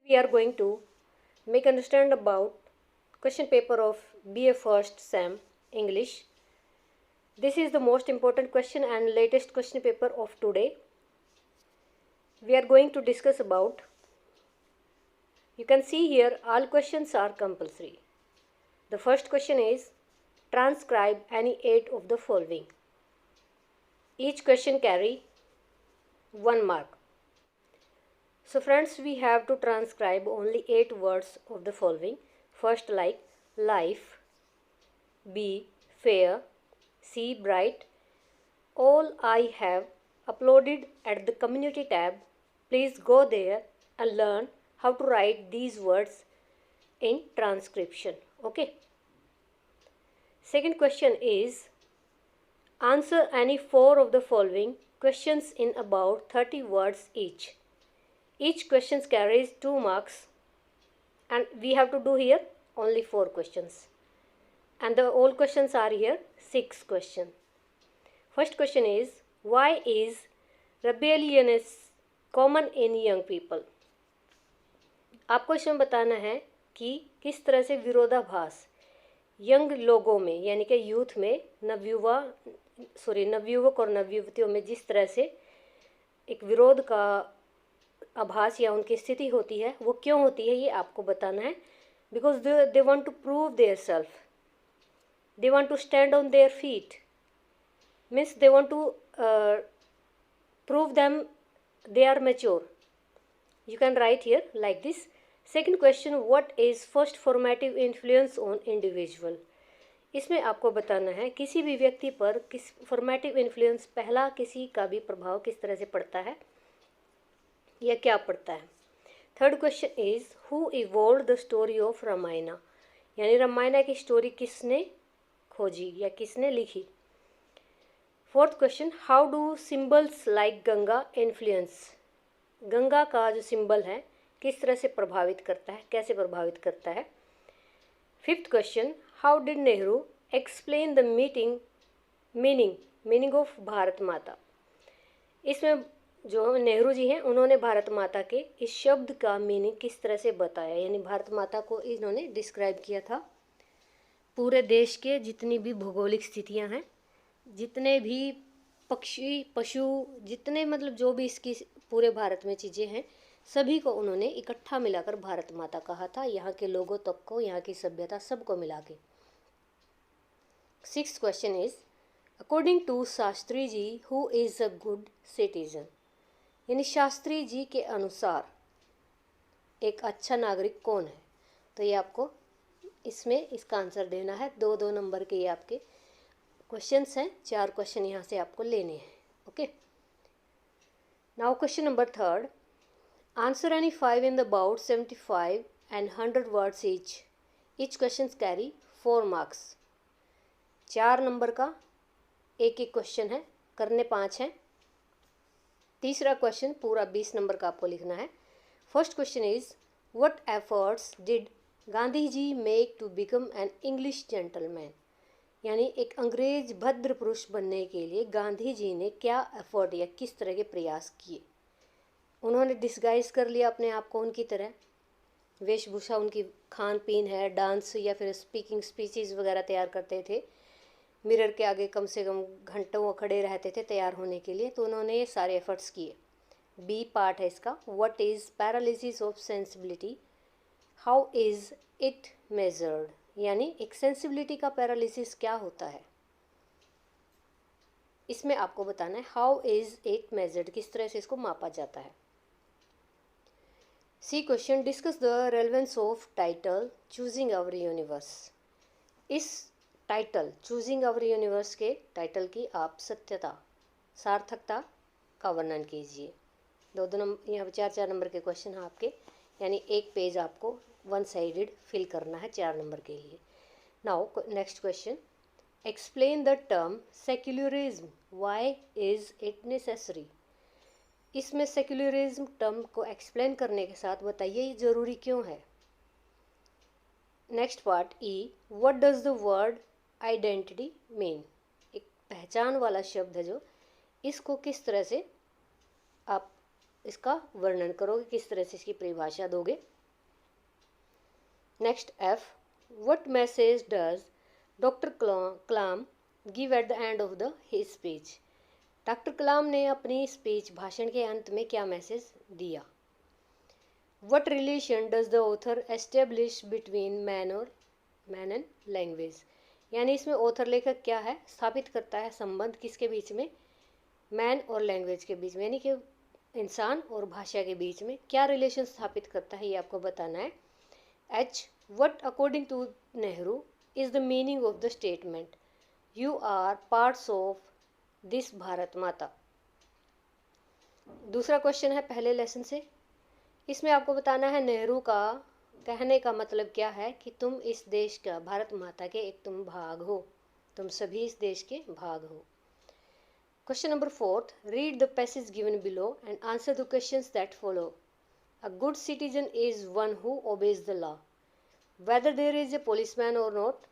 We are going to make understand about question paper of BA First Sem English. This is the most important question and latest question paper of today. We are going to discuss about, you can see here all questions are compulsory. The first question is transcribe any 8 of the following. Each question carry 1 mark. So friends, we have to transcribe only 8 words of the following. First, like life, B, fair, C, bright. All I have uploaded at the community tab. Please go there and learn how to write these words in transcription. Okay. Second question is answer any 4 of the following questions in about 30 words each. Each question carries 2 marks and we have to do here only 4 questions. And the all questions are here 6 questions. First question is, why is rebelliousness common in young people? आपको इसमें बताना है कि किस तरह से विरोधाभास young लोगों में यानी कि यूथ में नवयुवक और नवयुवतियों में जिस तरह से एक विरोध का आभास या उनकी स्थिति होती है वो क्यों होती है ये आपको बताना है. Because they want to prove their self, they want to stand on their feet, means they want to prove them they are mature. You can write here like this. Second question, what is first formative influence on individual? इसमें आपको बताना है किसी भी व्यक्ति पर किस formative influence पहला किसी का भी प्रभाव किस तरह से पड़ता है या क्या पड़ता है. Third question is who evolved the story of Ramayana, यानी रामायणा की स्टोरी किसने खोजी या किसने लिखी. Fourth question, how do symbols like Ganga influence, Ganga का जो सिंबल है किस तरह से प्रभावित करता है, कैसे प्रभावित करता है. Fifth question, how did Nehru explain the meaning of Bharat माता. इसमें जो नेहरू जी हैं उन्होंने भारत माता के इस शब्द का मीनिंग किस तरह से बताया, यानी भारत माता को इन्होंने डिस्क्राइब किया था. पूरे देश के जितनी भी भौगोलिक स्थितियां हैं, जितने भी पक्षी पशु, जितने मतलब जो भी इसकी पूरे भारत में चीज़ें हैं सभी को उन्होंने इकट्ठा मिलाकर भारत माता कहा था. यहाँ के लोगों तक को, यहाँ की सभ्यता सबको मिला के. Sixth question is according to Shastri ji who is a good citizen, यानी शास्त्री जी के अनुसार एक अच्छा नागरिक कौन है. तो ये आपको इसमें इसका आंसर देना है. 2-2 नंबर के ये आपके क्वेश्चंस हैं, 4 क्वेश्चन यहाँ से आपको लेने हैं. Okay. Now question number third, answer any 5 in the about 75 and 100 words each question carry 4 marks. 4 number का एक एक क्वेश्चन है, करने 5 हैं. तीसरा क्वेश्चन पूरा 20 नंबर का आपको लिखना है. First question is what efforts did Gandhi ji make to become an English gentleman, यानी एक अंग्रेज भद्र पुरुष बनने के लिए गांधी जी ने क्या एफर्ट या किस तरह के प्रयास किए. उन्होंने डिस्गाइज कर लिया अपने आप को उनकी तरह, वेशभूषा उनकी खान पीन है, डांस या फिर स्पीकिंग स्पीचेस वगैरह तैयार करते थे, मिरर के आगे कम से कम घंटों खड़े रहते थे तैयार होने के लिए. तो उन्होंने ये सारे एफर्ट्स किए. बी पार्ट है इसका, what is paralysis of sensibility, how is it measured, यानी एक सेंसिबिलिटी का पैरालिसिस क्या होता है. इसमें आपको बताना है हाउ इज़ इट मेजर्ड, किस तरह से इसको मापा जाता है. C question, discuss the relevance of title choosing our universe. इस टाइटल चूजिंग आवर यूनिवर्स के टाइटल की आप सत्यता, सार्थकता का वर्णन कीजिए. 2-2 नंबर यहाँ 4-4 नंबर के क्वेश्चन हैं आपके, यानी एक पेज आपको 1 साइडेड फिल करना है 4 नंबर के लिए. Now next question, explain the term secularism, why is it necessary. इसमें सेक्युलरिज्म टर्म को एक्सप्लेन करने के साथ बताइए ये ज़रूरी क्यों है. Next part E, what does the word identity mean, एक पहचान वाला शब्द है जो, इसको किस तरह से आप इसका वर्णन करोगे, किस तरह से इसकी परिभाषा दोगे. Next F, what message does Dr. Kalam give at the end of his speech? Doctor Kalam ने अपनी स्पीच भाषण के अंत में क्या मैसेज दिया? What relation does the author establish between man and language? यानी इसमें ऑथर लेखक क्या है, स्थापित करता है संबंध किसके बीच में, मैन और लैंग्वेज के बीच में, यानी कि इंसान और भाषा के बीच में क्या रिलेशन स्थापित करता है, ये आपको बताना है. H, what according to Nehru is the meaning of the statement you are parts of this Bharat माता? दूसरा क्वेश्चन है पहले लेसन से. इसमें आपको बताना है नेहरू का कहने का मतलब क्या है कि तुम इस देश का, भारत माता के एक तुम भाग हो, तुम सभी इस देश के भाग हो. Question number 4, read the passage given below and answer the questions that follow. A good citizen is one who obeys the law, whether there is a policeman or not,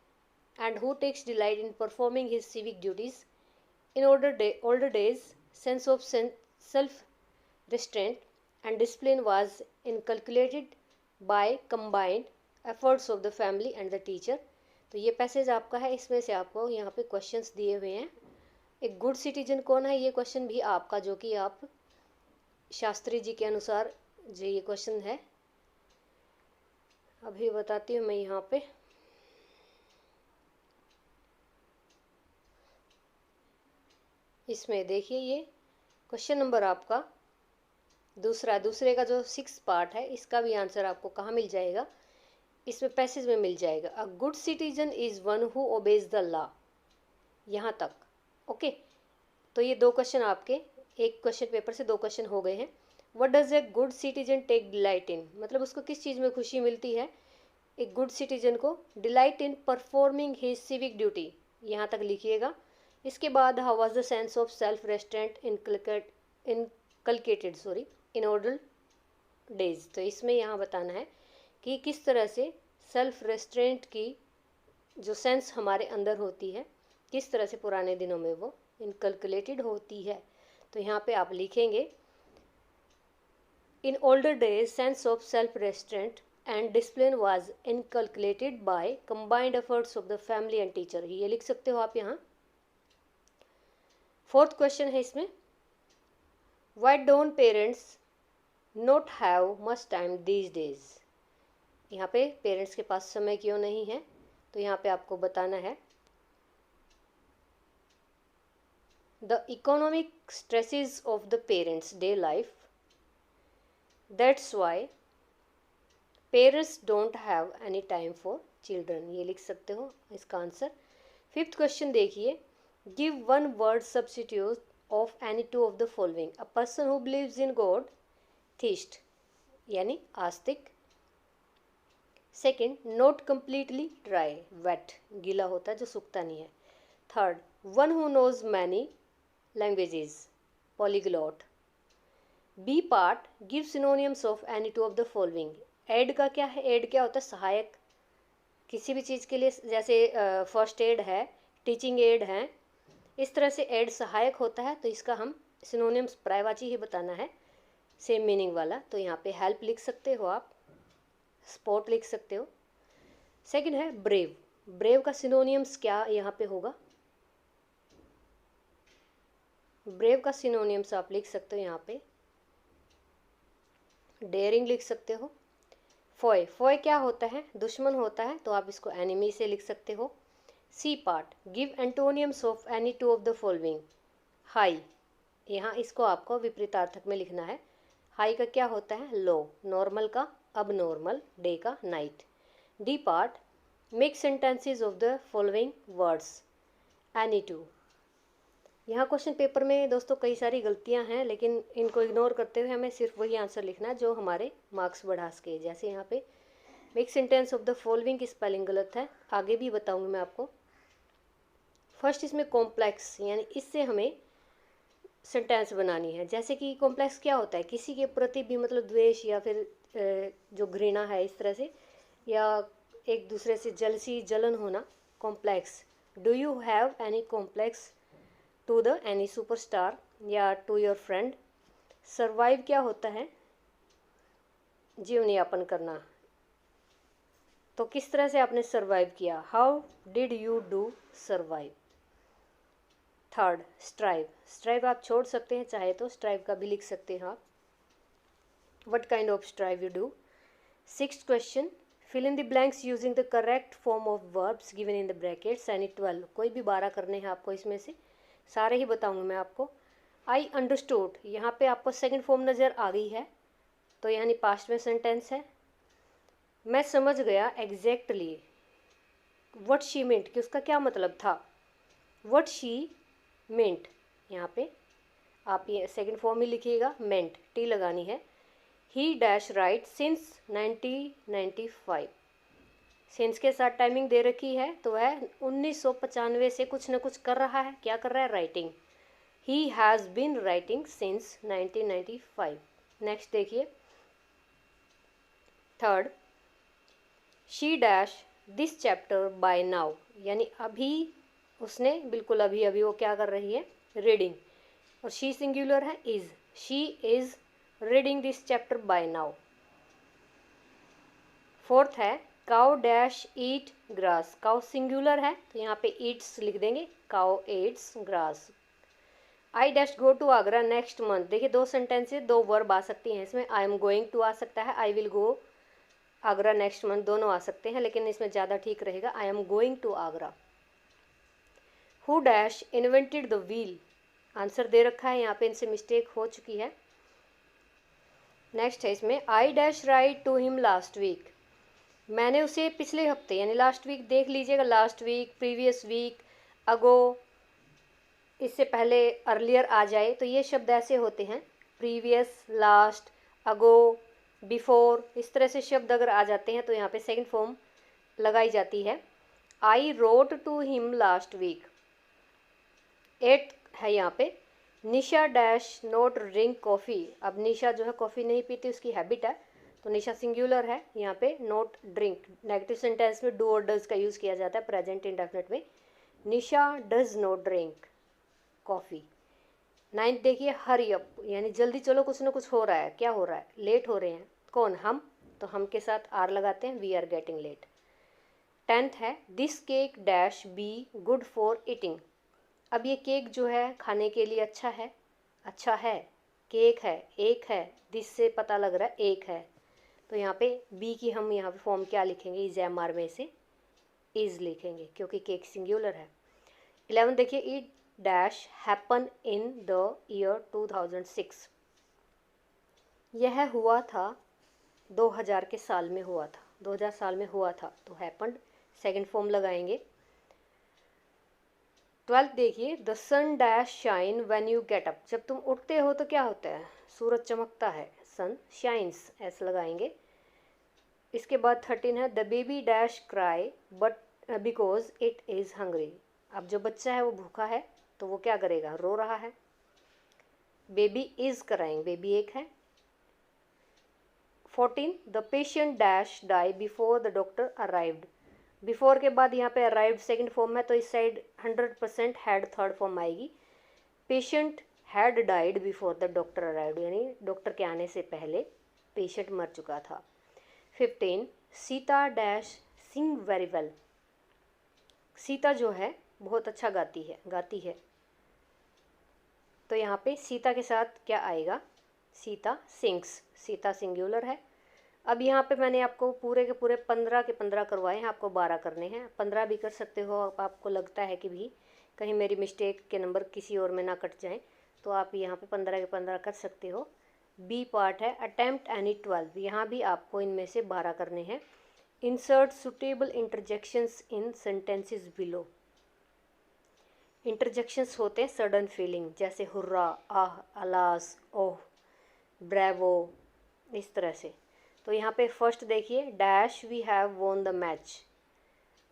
and who takes delight in performing his civic duties. In older days, sense of self-restraint and discipline was inculcated by combined efforts of the family and the teacher. तो ये passage आपका है, इसमें से आपको यहाँ पे questions दिए हुए हैं. एक गुड सिटीजन कौन है, ये क्वेश्चन भी आपका, जो कि आप शास्त्री जी के अनुसार जो ये क्वेश्चन है अभी बताती हूँ मैं. यहाँ पे इसमें देखिए ये क्वेश्चन नंबर आपका दूसरे का जो 6 पार्ट है, इसका भी आंसर आपको कहाँ मिल जाएगा, इसमें पैसेज में मिल जाएगा. अ good citizen is one who obeys the law, यहाँ तक. ओके, तो ये 2 क्वेश्चन आपके, एक क्वेश्चन पेपर से 2 क्वेश्चन हो गए हैं. What does a good citizen take delight in, मतलब उसको किस चीज़ में खुशी मिलती है, एक गुड सिटीजन को. Delight in performing his civic duty, यहाँ तक लिखिएगा. इसके बाद how was the sense of self restraint inculcated in older days. तो इसमें यहाँ बताना है कि किस तरह से सेल्फ रेस्ट्रेंट की जो सेंस हमारे अंदर होती है, किस तरह से पुराने दिनों में वो इनकलकुलेटेड होती है. तो यहाँ पे आप लिखेंगे in older days sense of self restraint and discipline was inculcated by combined efforts of the family and teacher, ये लिख सकते हो आप यहाँ. 4th क्वेश्चन है इसमें, why don't parents not have much time these days. यहाँ पे पेरेंट्स के पास समय क्यों नहीं है, तो यहाँ पे आपको बताना है the economic stresses of the parents day life, that's why parents don't have any time for children, ये लिख सकते हो इसका आंसर. 5th क्वेश्चन देखिए, give one word substitute of any 2 of the following. A person who believes in God, theist यानी आस्तिक. Second, not completely dry, wet गीला होता है जो सूखता नहीं है. Third, one who knows many languages, polyglot. B part, give synonyms of any 2 of the following. Aid का क्या है, एड क्या होता है, सहायक किसी भी चीज़ के लिए, जैसे फर्स्ट एड है, टीचिंग एड है, इस तरह से एड सहायक होता है. तो इसका हम सिनोनियम्स पर्यायवाची ही बताना है, सेम मीनिंग वाला. तो यहाँ पे हेल्प लिख सकते हो आप, स्पोर्ट लिख सकते हो. सेकंड है ब्रेव, ब्रेव का सिनोनियम्स क्या यहाँ पे होगा, ब्रेव का सिनोनियम्स आप लिख सकते हो यहाँ पे, डेयरिंग लिख सकते हो. फॉय, फॉय क्या होता है, दुश्मन होता है, तो आप इसको एनिमी से लिख सकते हो. C part, give antonyms of any 2 of the following. High, यहाँ इसको आपको विपरीतार्थक में लिखना है. हाई का क्या होता है, लो. नॉर्मल का अब नॉर्मल, डे का night. D part, make sentences of the following words, any 2. यहाँ क्वेश्चन पेपर में दोस्तों कई सारी गलतियाँ हैं, लेकिन इनको इग्नोर करते हुए हमें सिर्फ वही आंसर लिखना है जो हमारे मार्क्स बढ़ा सके. जैसे यहाँ पे make sentence of the following की स्पेलिंग गलत है, आगे भी बताऊँगी मैं आपको. फर्स्ट इसमें कॉम्प्लेक्स, यानी इससे हमें सेंटेंस बनानी है. जैसे कि कॉम्प्लेक्स क्या होता है, किसी के प्रति भी मतलब द्वेष या फिर जो घृणा है इस तरह से, या एक दूसरे से जलसी जलन होना, complex. Do you have any complex to the any superstar या टू योर फ्रेंड. सर्वाइव क्या होता है, जीवन यापन करना. तो किस तरह से आपने सर्वाइव किया, how did you do survive. Third, strive, strive आप छोड़ सकते हैं, चाहे तो स्ट्राइव का भी लिख सकते हैं आप, what kind of strive you do. Sixth question, fill in the blanks using the correct form of verbs given in the brackets any 12, कोई भी 12 करने हैं आपको, इसमें से सारे ही बताऊंगी मैं आपको। आई अंडरस्टूड, यहाँ पे आपको सेकंड फॉर्म नज़र आ गई है, तो यानी पास्ट में सेंटेंस है। मैं समझ गया एग्जैक्टली व्हाट शी मेंट, कि उसका क्या मतलब था, व्हाट शी मेंट, यहाँ पे आप ये सेकंड फॉर्म ही लिखिएगा, मेंट टी लगानी है। ही डैश राइट सिंस 1995, सिंस के साथ टाइमिंग दे रखी है, तो वह 1995 से कुछ न कुछ कर रहा है, क्या कर रहा है, writing. He has been writing since 1995। Next देखिए, third, she dash this chapter by now, यानी अभी उसने, बिल्कुल अभी अभी वो क्या कर रही है, रीडिंग, और शी सिंगुलर है, is, she is reading this chapter by now. Fourth है, cow dash eat grass, cow singular है तो यहाँ पे ईट्स लिख देंगे, cow eats grass. I dash go to Agra next month, देखिए दो सेंटेंसेस, दो वर्ब आ सकती हैं इसमें, आई एम गोइंग टू आ सकता है, I will go Agra next month, दोनों आ सकते हैं, लेकिन इसमें ज़्यादा ठीक रहेगा I am going to Agra. Who dash invented the wheel, answer दे रखा है यहाँ पे, इनसे मिस्टेक हो चुकी है। नेक्स्ट है इसमें, I dash write to him last week, मैंने उसे पिछले हफ्ते, यानी लास्ट वीक देख लीजिएगा, last week, previous week, ago, इससे पहले अर्लियर आ जाए तो ये शब्द ऐसे होते हैं, प्रीवियस, लास्ट, अगो, बिफोर, इस तरह से शब्द अगर आ जाते हैं तो यहाँ पे सेकंड फॉर्म लगाई जाती है। I wrote to him last week. At है यहाँ पे, Nisha dash not drink coffee, अब निशा जो है कॉफ़ी नहीं पीती, उसकी हैबिट है, तो निशा सिंगुलर है, यहाँ पे नॉट ड्रिंक, नेगेटिव सेंटेंस में डू और डज का यूज़ किया जाता है प्रेजेंट इंडेफिनिट में, Nisha does not drink coffee. Ninth देखिए, हरी अप, यानी जल्दी चलो, कुछ ना कुछ हो रहा है, क्या हो रहा है, लेट हो रहे हैं, कौन, हम, तो हम के साथ आर लगाते हैं, we are getting late. Tenth है, this cake dash be good for eating, अब ये केक जो है खाने के लिए अच्छा है, अच्छा है, केक है, एक है, दिस से पता लग रहा है एक है, तो यहाँ पे बी की हम यहाँ पे फॉर्म क्या लिखेंगे, इज एम आर में से इज लिखेंगे क्योंकि केक सिंगुलर है। 11 देखिए, it dash happen in the year 2006, यह हुआ था 2000 के साल में हुआ था, 2000 साल में हुआ था, तो हैपन सेकंड फॉर्म लगाएंगे। 12 देखिए, the sun dash shine when you get up, जब तुम उठते हो तो क्या होता है, सूरज चमकता है, सन शाइन्स, ऐसे लगाएंगे। इसके बाद 13 है, the baby dash cry but because it is hungry, अब जो बच्चा है वो भूखा है तो वो क्या करेगा, रो रहा है, बेबी इज़ कराएंगे, बेबी एक है। 14, the patient dash die before the doctor arrived, before के बाद यहाँ पे अराइव्ड सेकंड फॉर्म है, तो इस साइड 100% हैड थर्ड फॉर्म आएगी, patient had died before the doctor arrived, यानी डॉक्टर के आने से पहले पेशेंट मर चुका था। 15, सीता डैश सिंग वेरी वेल, सीता जो है बहुत अच्छा गाती है, तो यहाँ पे सीता के साथ क्या आएगा, सीता सिंग्स, सीता सिंगुलर है। अब यहाँ पे मैंने आपको पूरे के पूरे 15 के 15 करवाए हैं, आपको 12 करने हैं, 15 भी कर सकते हो, अब आपको लगता है कि भी कहीं मेरी मिस्टेक के नंबर किसी और में ना कट जाएं, तो आप यहाँ पे 15 के 15 कर सकते हो। बी पार्ट है, अटेम्प्ट एनी 12, यहाँ भी आपको इनमें से 12 करने हैं। Insert suitable interjections in sentences below, interjections होते हैं सडन फीलिंग, जैसे hurrah, ah, alas, oh, bravo, इस तरह से। तो यहाँ पे फर्स्ट देखिए, dash we have won the match,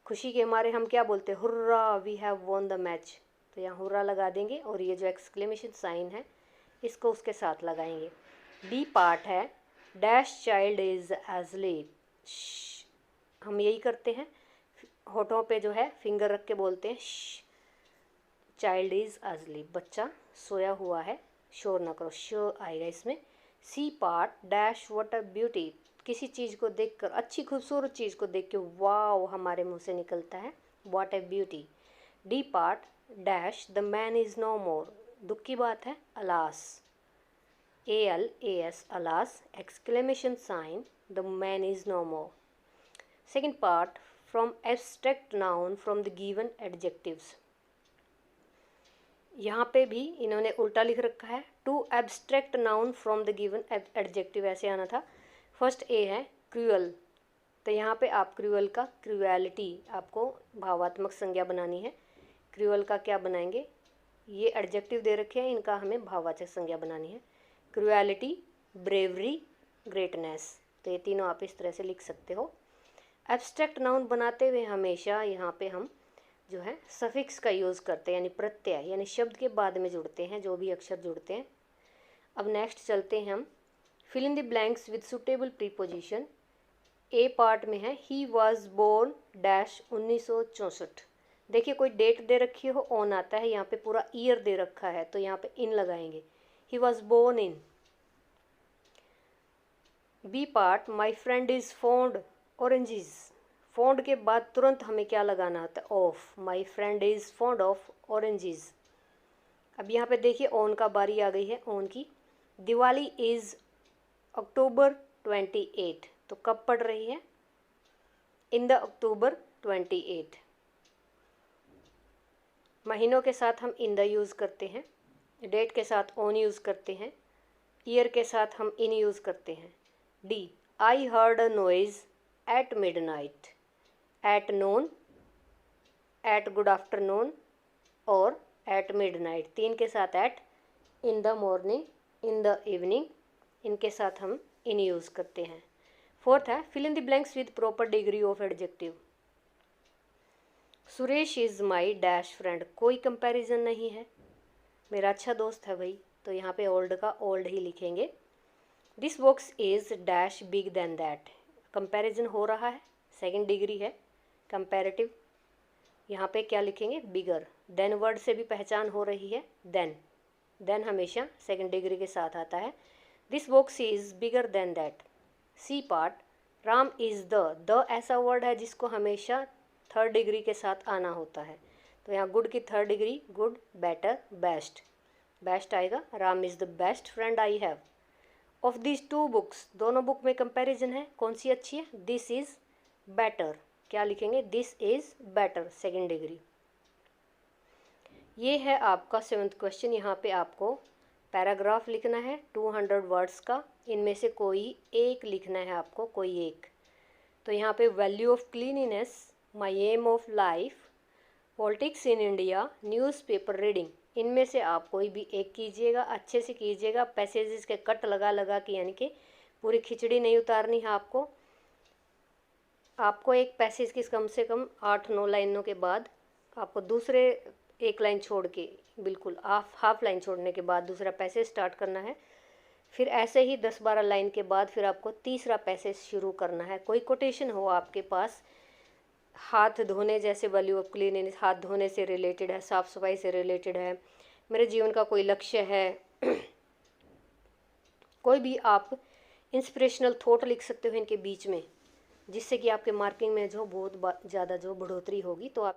खुशी के मारे हम क्या बोलते हैं, hurrah we have won the match, तो यहाँ हुर्रा लगा देंगे, और ये जो एक्सक्लेमेशन साइन है इसको उसके साथ लगाएंगे। डी पार्ट है, डैश चाइल्ड इज एजलीप, हम यही करते हैं, होठों पे जो है फिंगर रख के बोलते हैं, चाइल्ड इज एजलीप, बच्चा सोया हुआ है, शोर ना करो, शो आएगा इसमें। C part, dash what a beauty, किसी चीज़ को देखकर, अच्छी खूबसूरत चीज़ को देख के वाव हमारे मुंह से निकलता है, what a beauty. D part dash the man is no more, दुख की बात है, alas, ALAS, alas, exclamation sign, the man is no more. Second part, from abstract noun from the given adjectives. यहाँ पे भी इन्होंने उल्टा लिख रखा है, to abstract noun from the given adjective, ऐसे आना था। फर्स्ट ए है क्रूअल, तो यहाँ पे आप क्रूअल का क्रूएलिटी आपको भावात्मक संज्ञा बनानी है। क्रूअल का क्या बनाएंगे, ये एडजेक्टिव दे रखे हैं, इनका हमें भाववाचक संज्ञा बनानी है। क्रूएलिटी, ब्रेवरी, ग्रेटनेस, तो ये तीनों आप इस तरह से लिख सकते हो। एब्स्ट्रैक्ट नाउन बनाते हुए हमेशा यहाँ पे हम जो है सफिक्स का यूज़ करते हैं, यानी प्रत्यय, यानी शब्द के बाद में जुड़ते हैं जो भी अक्षर जुड़ते हैं। अब नेक्स्ट चलते हैं हम, fill in the blanks with suitable preposition. A part में है ही वॉज बोर्न डैश 1964। देखिए कोई डेट दे रखी हो, ऑन आता है, यहाँ पे पूरा ईयर दे रखा है तो यहाँ पे इन लगाएंगे, he was born in. B part, my friend is fond oranges, fond के बाद तुरंत हमें क्या लगाना होता है, of, my friend is fond of oranges. अब यहाँ पे देखिए ऑन का बारी आ गई है, ऑन की। दिवाली इज़ अक्टूबर 28, तो कब पड़ रही है, इन द अक्टूबर 28। महीनों के साथ हम इन द यूज़ करते हैं, डेट के साथ ऑन यूज़ करते हैं, ईयर के साथ हम इन यूज़ करते हैं। D, I heard a noise at midnight, at noon, at good afternoon और एट मिडनाइट, तीन के साथ at, in the morning, in the evening, इनके साथ हम इन यूज़ करते हैं। फोर्थ है, fill in the blanks with proper degree of adjective. Suresh is my dash friend, कोई कंपैरिजन नहीं है, मेरा अच्छा दोस्त है भाई, तो यहाँ पे ओल्ड का ओल्ड ही लिखेंगे। This box is dash big than that, comparison हो रहा है, सेकंड डिग्री है, कंपैरेटिव, यहाँ पे क्या लिखेंगे, बिगर। देन वर्ड से भी पहचान हो रही है, देन हमेशा सेकंड डिग्री के साथ आता है। This box is bigger than that. C part, Ram is the ऐसा वर्ड है जिसको हमेशा थर्ड डिग्री के साथ आना होता है, तो यहाँ गुड की third degree, good, better, best, best आएगा। Ram is the best friend I have. Of this two books, दोनों बुक में कंपैरिजन है, कौन सी अच्छी है, दिस इज़ बेटर, क्या लिखेंगे, this is better, second degree. ये है आपका 7th क्वेश्चन। यहाँ पे आपको पैराग्राफ लिखना है 200 वर्ड्स का, इनमें से कोई एक लिखना है आपको, कोई एक। तो यहाँ पे value of cleanliness, my aim of life, politics in India, newspaper reading, इनमें से आप कोई भी एक कीजिएगा, अच्छे से कीजिएगा, पैसेजेस के कट लगा लगा के, यानी कि पूरी खिचड़ी नहीं उतारनी है आपको। आपको एक पैसेज की कम से कम 8-9 लाइनों के बाद आपको दूसरे एक लाइन छोड़ के, बिल्कुल हाफ लाइन छोड़ने के बाद दूसरा पैसेज स्टार्ट करना है। फिर ऐसे ही 10-12 लाइन के बाद फिर आपको तीसरा पैसेज शुरू करना है। कोई कोटेशन हो आपके पास, हाथ धोने जैसे, वैल्यू ऑफ क्लीननेस हाथ धोने से रिलेटेड है, साफ़ सफाई से रिलेटेड है, मेरे जीवन का कोई लक्ष्य है, कोई भी आप इंस्पिरेशनल थॉट लिख सकते हो इनके बीच में, जिससे कि आपके मार्किंग में जो बहुत ज़्यादा जो बढ़ोतरी होगी। तो आप